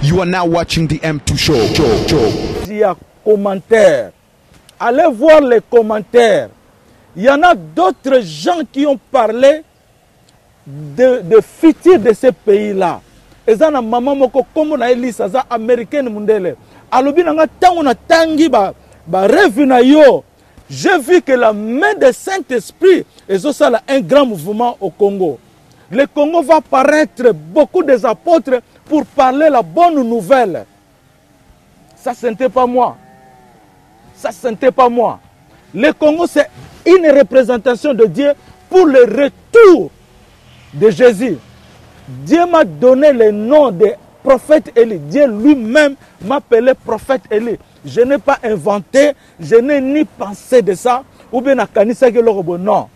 You are now watching the M2 Show. Il y a commentaires. Allez voir les commentaires. Il y en a d'autres gens qui ont parlé de futur de ce pays-là. Et ça, maman moko comme na elisa za américaine mundele. Alobi nanga tango na tangi ba rêve na yo. J'ai vu que la main de Saint-Esprit et ça là un grand mouvement au Congo. Le Congo va paraître beaucoup des apôtres pour parler la bonne nouvelle. Ça, ce n'était pas moi. Ça, ce n'était pas moi. Le Congo, c'est une représentation de Dieu pour le retour de Jésus. Dieu m'a donné le nom de prophète Élie. Dieu lui-même m'appelait prophète Élie. Je n'ai pas inventé, je n'ai ni pensé de ça, ou bien non.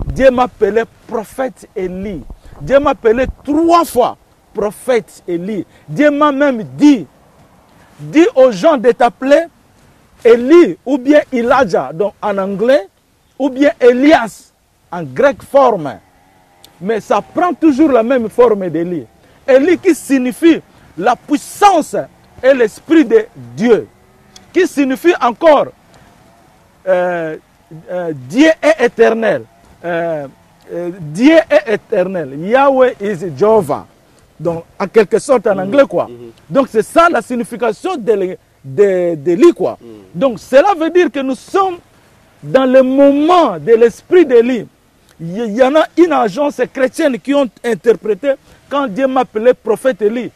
Dieu m'appelait prophète Élie. Dieu m'appelait 3 fois prophète Élie. Dieu m'a même dit aux gens de t'appeler Élie ou bien Elijah donc en anglais, ou bien Elias en grec forme. Mais ça prend toujours la même forme d'Élie. Élie qui signifie la puissance et l'esprit de Dieu. Qui signifie encore Dieu est éternel. Dieu est éternel. Yahweh is Jehovah. Donc, en quelque sorte en anglais, quoi. Donc, c'est ça la signification de lui, quoi. Donc, cela veut dire que nous sommes dans le moment de l'esprit d'Élie. Il y en a une agence chrétienne qui ont interprété quand Dieu m'appelait prophète Élie.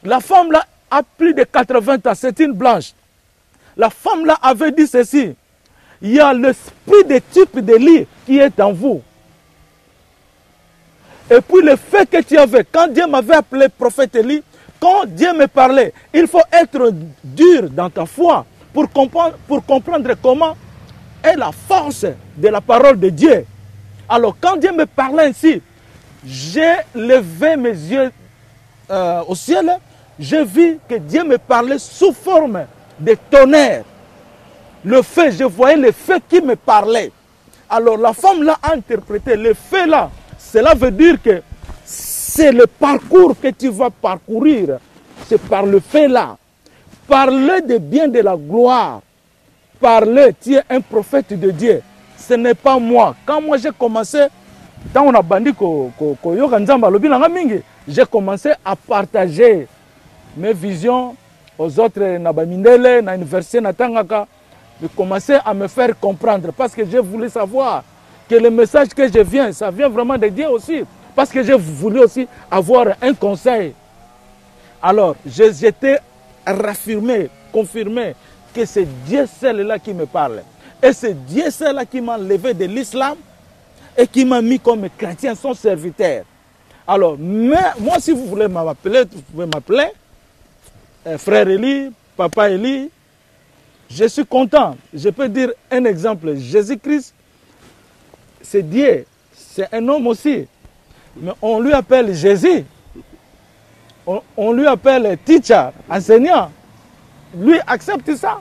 La femme là a plus de 80 ans, c'est une blanche. La femme là avait dit ceci. Il y a l'esprit de type d'Élie qui est en vous. Et puis le fait que tu avais, quand Dieu m'avait appelé prophète Élie, quand Dieu me parlait, il faut être dur dans ta foi pour comprendre comment est la force de la parole de Dieu. Alors quand Dieu me parlait ainsi, j'ai levé mes yeux au ciel, j'ai vu que Dieu me parlait sous forme de tonnerre. Le feu, je voyais le feu qui me parlait. Alors la femme là a interprété le feu là. Cela veut dire que c'est le parcours que tu vas parcourir. C'est par le fait là. Parler de bien de la gloire. Parler, tu es un prophète de Dieu. Ce n'est pas moi. Quand moi j'ai commencé, quand on a bandit j'ai commencé à partager mes visions aux autres Nabamindele, na université Natangaka. J'ai commencé à me faire comprendre parce que je voulais savoir que le message que je viens, ça vient vraiment de Dieu aussi. Parce que j'ai voulu aussi avoir un conseil. Alors, j'étais raffirmé, confirmé que c'est Dieu seul-là qui me parle. Et c'est Dieu seul-là qui m'a levé de l'islam et qui m'a mis comme chrétien, son serviteur. Alors, moi, si vous voulez m'appeler, vous pouvez m'appeler frère Élie, papa Élie. Je suis content. Je peux dire un exemple. Jésus-Christ, c'est Dieu, c'est un homme aussi. Mais on lui appelle Jésus. On lui appelle teacher, enseignant. Lui accepte ça.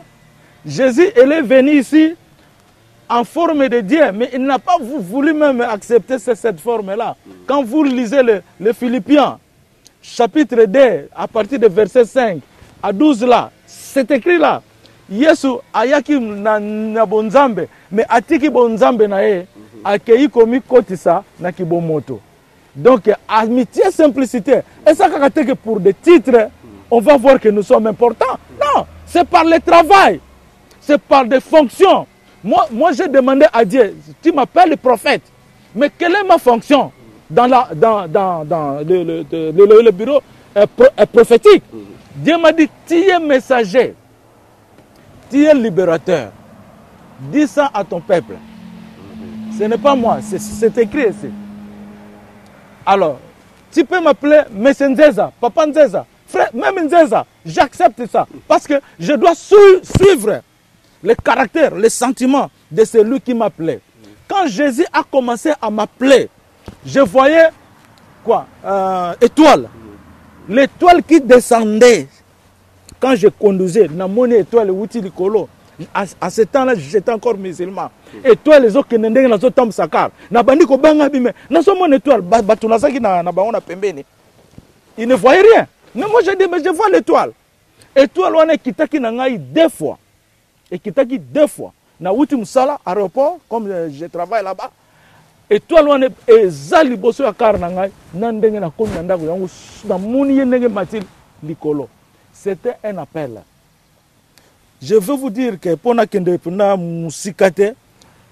Jésus, il est venu ici en forme de Dieu, mais il n'a pas voulu même accepter cette forme-là. Quand vous lisez le Philippiens, chapitre 2, à partir de verset 5 à 12 là, c'est écrit là. Yesu ayaki na bonzambe mais atiki bonzambe na ye akei komi kotisa na kibomoto. Donc amitié simplicité et ça que pour des titres on va voir que nous sommes importants. Non, c'est par le travail. C'est par des fonctions. Moi j'ai demandé à Dieu, tu m'appelles le prophète. Mais quelle est ma fonction dans le bureau prophétique? Dieu m'a dit tu es messager. Tu es libérateur. Dis ça à ton peuple. Ce n'est pas moi, c'est écrit ici. Alors, tu peux m'appeler Messie Nzeza, Papa Nzeza, frère, même Nzeza. J'accepte ça. Parce que je dois suivre le caractère, les sentiments de celui qui m'appelait. Quand Jésus a commencé à m'appeler, je voyais quoi? Étoile. L'étoile qui descendait. Quand je conduisais, dans mon étoile, à ce temps-là, j'étais encore musulman. Étoile, les autres qui n'étaient pas dans le temps sakar. Na bandi ko banga bime. Na so mon étoile, batuna saki na baona pembeni. Il ne voyait rien. Mais moi je dis, mais je vois l'étoile. étoile wana ekitaki na ngai 2 fois. Ekitaki 2 fois. Na wuti musala aéroport comme je travaille là-bas. Étoile wana eza liboso ya kar na ngai na ndenge na komi na ndako yango na moni ye ndenge matil likolo. C'était un appel. Je veux vous dire que pour na musikate,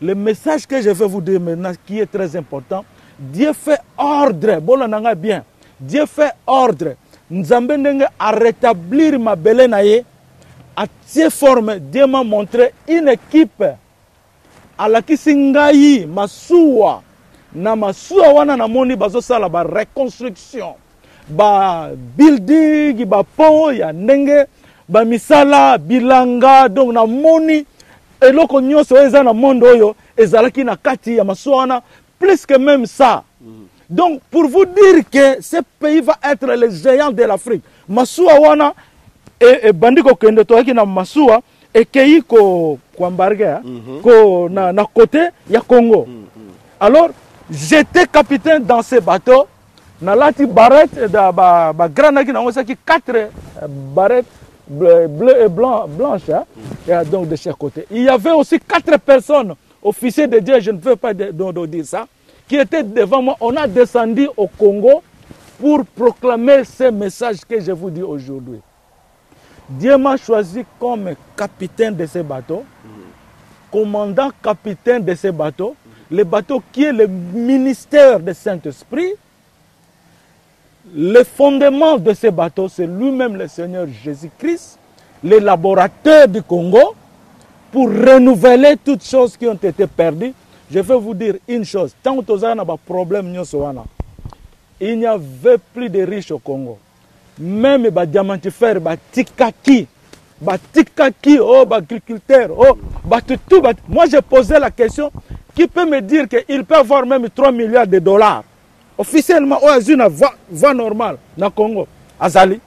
le message que je vais vous dire maintenant qui est très important, Dieu fait ordre, bon nanga bien. Dieu fait ordre. Nzambe ndenge a rétablir ma belle naye, a tie forme. Dieu m'a montré une équipe à la kisingayi masuwa na masuwa wana na moni bazo sala ba reconstruction, ba building, ba pont ya ndenge, ba misala bilanga, donc na moni eloko nyonso eza na monde oyo ezalaki na kati ya masuwa wana, plus que même ça. Donc pour vous dire que ce pays va être le géant de l'Afrique. Masuwa wana e bandiko kende toaki na masuwa ekei ko embarquer ko na côté ya Congo. Alors j'étais capitaine dans ce bateau. Na lati barrette da ba granaki na osaki 4 barrettes bleu et blanche, hein? Et donc de chaque côté. Il y avait aussi 4 personnes, officiers de Dieu, je ne veux pas dire ça, qui étaient devant moi. On a descendu au Congo pour proclamer ce message que je vous dis aujourd'hui. Dieu m'a choisi comme capitaine de ce bateau, commandant capitaine de ce bateau, le bateau qui est le ministère du Saint-Esprit. Le fondement de ce bateau, c'est lui-même le Seigneur Jésus-Christ, l'élaborateur du Congo, pour renouveler toutes choses qui ont été perdues. Je vais vous dire une chose, tant que vous avez un problème, il n'y avait plus de riches au Congo. Même les diamantifères, les tikaki, oh, les agriculteurs, oh, tout. Moi, j'ai posé la question, qui peut me dire qu'il peut avoir même 3 milliards de dollars officiellement, oh, c'est une voie normale dans le Congo. Azali,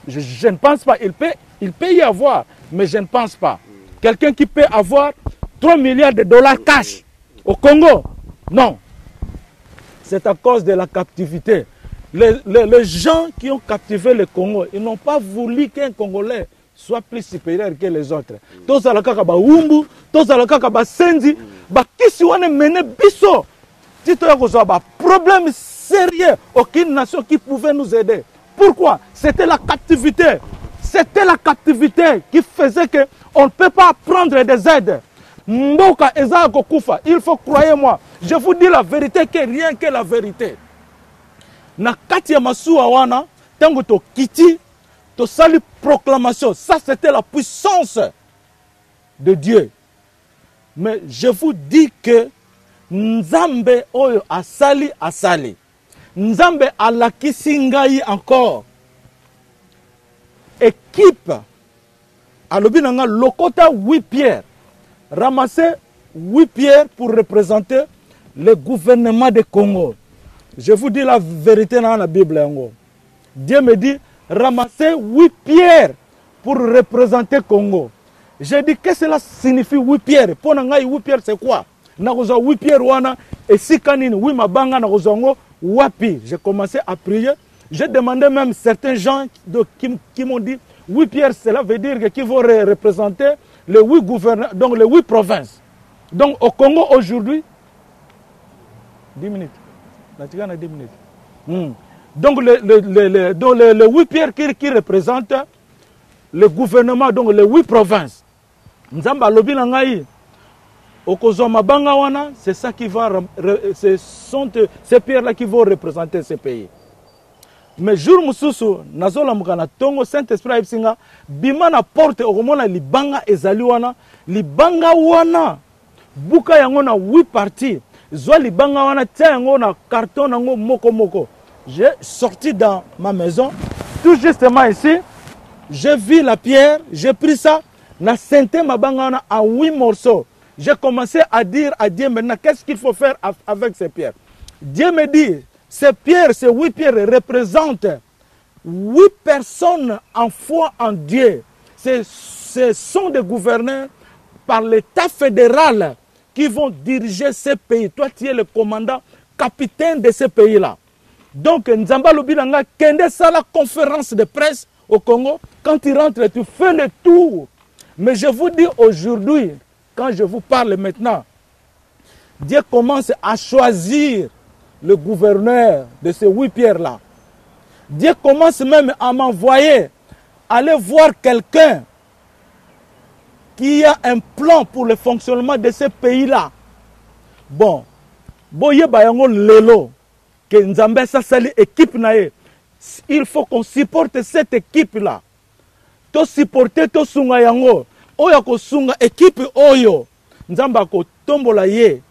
je ne pense pas. Il peut y avoir, mais je ne pense pas. Quelqu'un qui peut avoir 3 milliards de dollars cash au Congo, non. C'est à cause de la captivité. Les gens qui ont captivé le Congo, ils n'ont pas voulu qu'un Congolais soit plus supérieur que les autres. Tous à la kaka umbu, tous à la kaka senzi, kisi wane mene biso. Tito ya kozwa problème sérieux, aucune nation qui pouvait nous aider. Pourquoi? C'était la captivité. C'était la captivité qui faisait qu'on ne peut pas prendre des aides. Mboka eza kokufa. Il faut croyez-moi. Je vous dis la vérité, que rien que la vérité. Na kati ya masuwa wana, tango to kiti, to sali proclamation. Ça c'était la puissance de Dieu. Mais je vous dis que Nzambe oyo asali. Nzambe alakisi ngai encore. Équipe alobi nanga lokota 8 pierres. Ramasser 8 pierres pour représenter le gouvernement de Congo. Je vous dis la vérité dans la Bible. Dieu me dit ramasser 8 pierres pour représenter Congo. J'ai dit que cela signifie 8 pierres. Pour nanga 8 pierres c'est quoi? Nakoza 8 pierres wana et si kanini 8 mabanga nakozongo wapi. J'ai commencé à prier. J'ai demandé même certains gens qui m'ont dit 8 pierres, cela veut dire qu'ils vont représenter les 8 gouvernements, donc les 8 provinces. Donc au Congo aujourd'hui, 10 minutes. 10 minutes. Donc les 8 pierres qui représentent le gouvernement, donc les 8 provinces. Nzamba lobi nangai. C'est ça qui va, ce sont ces pierres-là qui vont représenter ce pays. Mais jour mususu, nazola mukana tongo Saint-Esprit ipsinga, bima na porte okomona libanga ezali wana, libanga wana, buka yango na 8 parties, zwa libanga wana tia yango na carton nango moko. J'ai sorti dans ma maison, tout justement ici, j'ai vu la pierre, j'ai pris ça, na senté ma banga wana en 8 morceaux. J'ai commencé à dire à Dieu maintenant, qu'est-ce qu'il faut faire avec ces pierres? Dieu me dit, ces pierres, ces 8 pierres représentent 8 personnes en foi en Dieu. Ce sont des gouverneurs par l'État fédéral qui vont diriger ce pays. Toi, tu es le commandant, capitaine de ce pays-là. Donc, Nzamba Lobinanga, kende sa la conférence de presse au Congo. Quand tu rentres, tu fais le tour. Mais je vous dis aujourd'hui, quand je vous parle maintenant, Dieu commence à choisir le gouverneur de ces 8 pierres-là. Dieu commence même à m'envoyer aller voir quelqu'un qui a un plan pour le fonctionnement de ce pays-là. Bon, boye bayango lelo que Nzambe sa sali équipe nae. Il faut qu'on supporte cette équipe-là. To supporter to sunga yango. Oyo ko sunga équipe oyo. Nzamba ko tombola ye,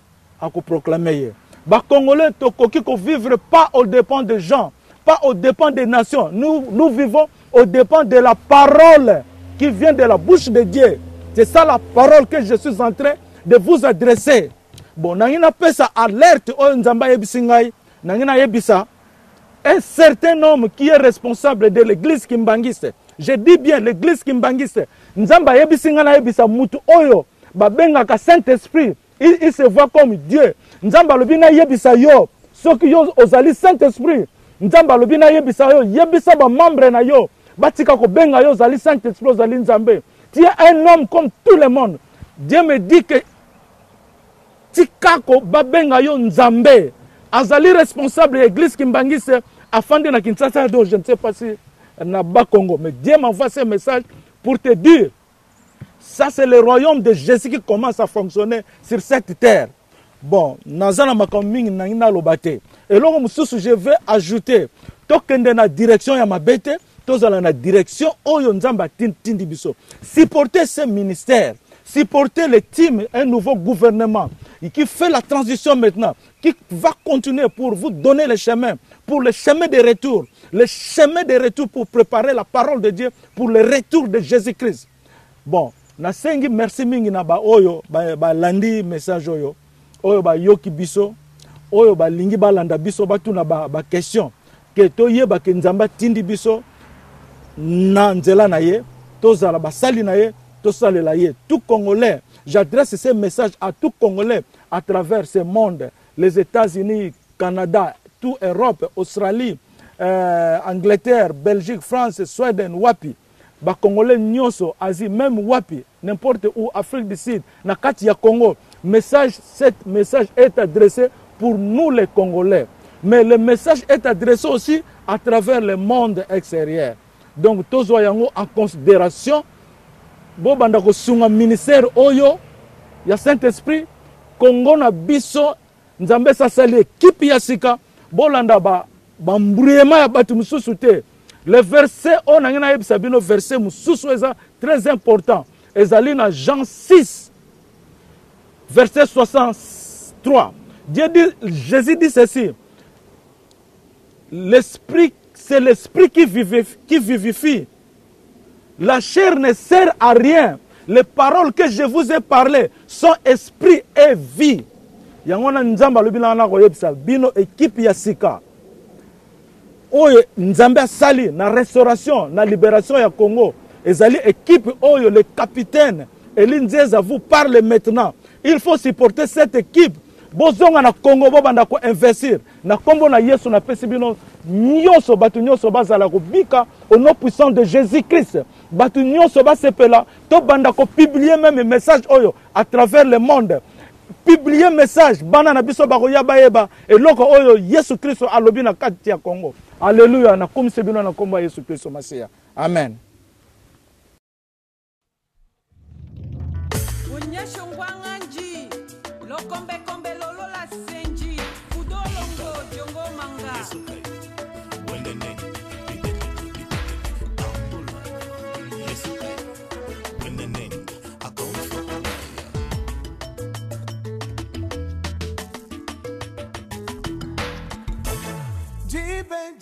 a ko proclamer ye. Ba Congolais to koki ko vivre pas aux dépens des gens, pas aux dépens des nations. Nous vivons aux dépens de la parole qui vient de la bouche de Dieu. C'est ça la parole que je suis en train de vous adresser. Bon, nangina pesa alerte o Nzamba yebisingai, nangina yebisa un certain homme qui est responsable de l'église Kimbangiste. Je dis bien l'église Kimbangiste. Nzamba yebisinga na yebisa mutu oyo babenga ka Saint-Esprit. Il se voit comme Dieu. Nzamba lobina yebisa yo, soki yo ozali Saint-Esprit. Nzamba lobina yebisa yo, yebisa ba membre na yo. Batika ko benga yo ozali Saint-Esprit, ozali Nzambe. Tu es un homme comme tout le monde. Dieu me dit que Tikako babenga yo Nzambe. Azali responsable de l'église Kimbangiste afin de na Kinshasa, je ne sais pas si na bas Congo. Mais Dieu m'envoie ce message pour te dire, ça c'est le royaume de Jésus qui commence à fonctionner sur cette terre. Bon, nazana makaming na lobate. Et là, je vais ajouter, tokende na direction ya mabete, tozala na direction oyo Nzamba tindi biso. Supporter ce ministère, supporter le team, un nouveau gouvernement qui fait la transition maintenant, qui va continuer pour vous donner le chemin, pour le chemin de retour, le chemin de retour pour préparer la parole de Dieu pour le retour de Jésus-Christ. Bon, na sengi merci mingi na ba oyo ba landi message oyo ba yoki biso, oyo ba lingi ba landa biso ba tuna ba question ke to yeba ke Nzamba tindi biso na nzela na ye, to zala ba sali na ye, to salela ye. Tout Congolais, j'adresse ce message à tout Congolais à travers ce monde, les États-Unis, Canada, toute Europe, Australie, Angleterre, Belgique, France, Suède, Wapi. Ba Congolais nyoso, Asie, même Wapi, n'importe où, Afrique du Sud, na kati ya Congo. Cet message est adressé pour nous les Congolais. Mais le message est adressé aussi à travers le monde extérieur. Donc, tous voyons en considération, bo banda ko sunga ministère oyo ya Saint-Esprit, Congo na biso, Nzambe sa sali équipe ya sika, bo landa ba mbrouillema ya batu mususu te. Le verset, on a un verset très important. Ezali na Jean 6, verset 63. Jésus dit ceci. L'esprit, c'est l'esprit qui vivifie. La chair ne sert à rien. Les paroles que je vous ai parlées sont esprit et vie. Yangona Nzamba lobina na koyebisa bino équipe ya sika. Oyo Nzambe sali na restauration, na libération ya Congo. Ezali équipe oyo le capitaine Elinzeza vous parle maintenant. Il faut supporter cette équipe. Bozonga na Congo bobanda ko investir. Na kombo na Yesu na pesi bino nyonso batu nyonso bazala ko bika au nom puissant de Jésus-Christ. Batu nyonso ba sepela to banda ko publier même message oyo à travers le monde. Publier message bana na biso ba ko yaba yeba et loko oyo Yesu Christ alobi na kati ya Congo. Alléluia, na comme c'est bien na komba Yesu Christ Masia. Amen.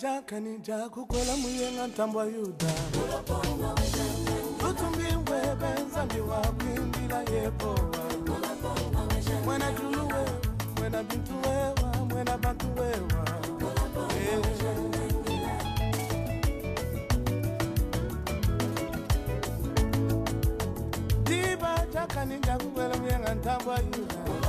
Jakani jakukola muyenga ntambwa yuda utumbiwe benzambi wakwindila yepowa mwena juluwe mwena bintu wewa mwena bantu wewa diba jakani jakukola muyenga ntambwa yuda